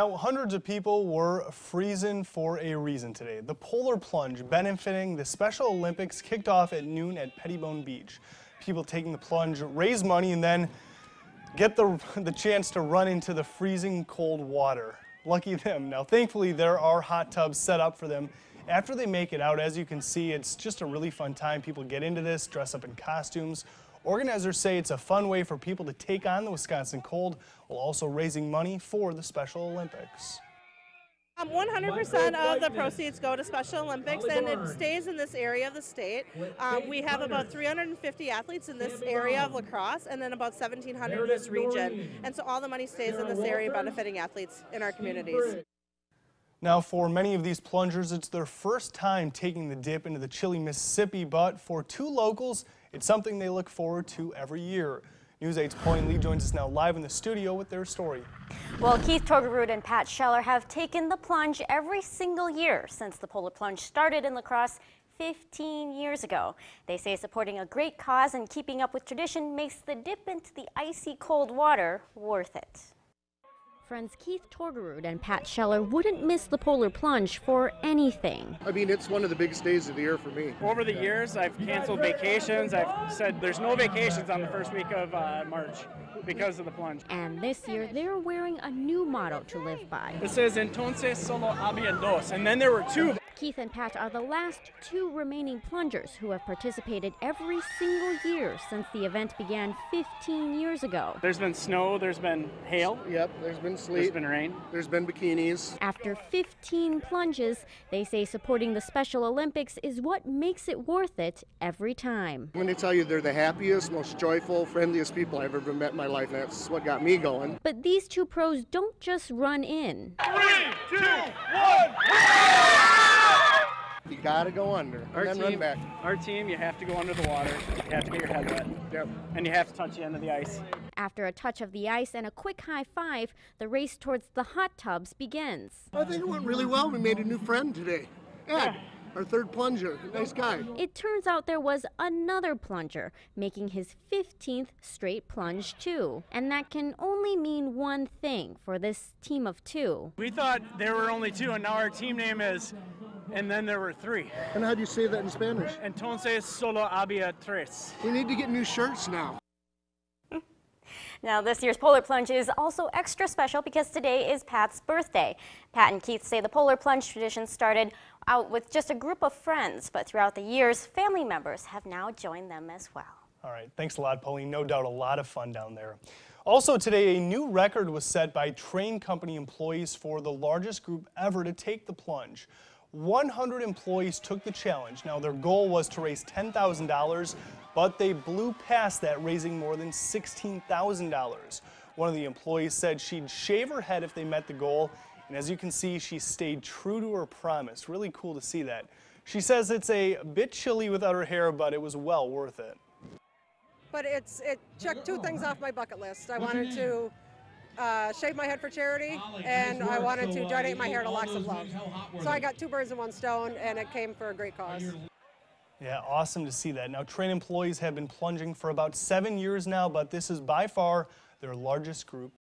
Now, hundreds of people were freezing for a reason today. The Polar Plunge, benefiting the Special Olympics, kicked off at noon at Pettibone Beach. People taking the plunge raise money and then get the chance to run into the freezing cold water. Lucky them. Now, thankfully, there are hot tubs set up for them after they make it out. As you can see, it's just a really fun time. People get into this, dress up in costumes. Organizers say it's a fun way for people to take on the Wisconsin cold while also raising money for the Special Olympics. 100% of the proceeds go to Special Olympics, and it stays in this area of the state. We have about 350 athletes in this area of lacrosse, and then about 1,700 in this region. And so all the money stays in this area, benefiting athletes in our communities. Now, for many of these plungers, it's their first time taking the dip into the chilly Mississippi, but for two locals, it's something they look forward to every year. News 8's Pauline Lee joins us now live in the studio with their story. Well, Keith Torgerud and Pat Scheller have taken the plunge every single year since the Polar Plunge started in lacrosse 15 years ago. They say supporting a great cause and keeping up with tradition makes the dip into the icy cold water worth it. Friends Keith Torgerud and Pat Scheller wouldn't miss the Polar Plunge for anything. I mean, it's one of the biggest days of the year for me. Over the years, I've canceled vacations. I've said there's no vacations on the first week of March because of the plunge. And this year, they're wearing a new motto to live by. It says, entonces solo había dos. And then there were two. Keith and Pat are the last two remaining plungers who have participated every single year since the event began 15 years ago. There's been snow, there's been hail. Yep, there's been sleet. There's been rain. There's been bikinis. After 15 plunges, they say supporting the Special Olympics is what makes it worth it every time. When they tell you they're the happiest, most joyful, friendliest people I've ever met in my life, that's what got me going. But these two pros don't just run in. 3, 2, 1! You gotta go under and then run back. Our team, you have to go under the water. You have to get your head wet. Yep. And you have to touch the end of the ice. After a touch of the ice and a quick high five, the race towards the hot tubs begins. I think it went really well. We made a new friend today. Ed, our third plunger. Nice guy. It turns out there was another plunger, making his 15th straight plunge too. And that can only mean one thing for this team of two. We thought there were only two, and now our team name is, and then there were three. And how do you say that in Spanish? Entonces solo había tres. We need to get new shirts now. Now, this year's Polar Plunge is also extra special because today is Pat's birthday. Pat and Keith say the Polar Plunge tradition started out with just a group of friends, but throughout the years, family members have now joined them as well. All right, thanks a lot, Pauline. No doubt a lot of fun down there. Also today, a new record was set by train company employees for the largest group ever to take the plunge. 100 employees took the challenge. Now, their goal was to raise $10,000, but they blew past that, raising more than $16,000. One of the employees said she'd shave her head if they met the goal, and as you can see, she stayed true to her promise. Really cool to see that. She says it's a bit chilly without her hair, but it was well worth it. But it checked two things off my bucket list. I wanted to shave my head for charity, and I wanted to donate my hair to Locks of Love. So I got two birds in one stone, and it came for a great cause. Yeah, awesome to see that. Now, train employees have been plunging for about 7 years now, but this is by far their largest group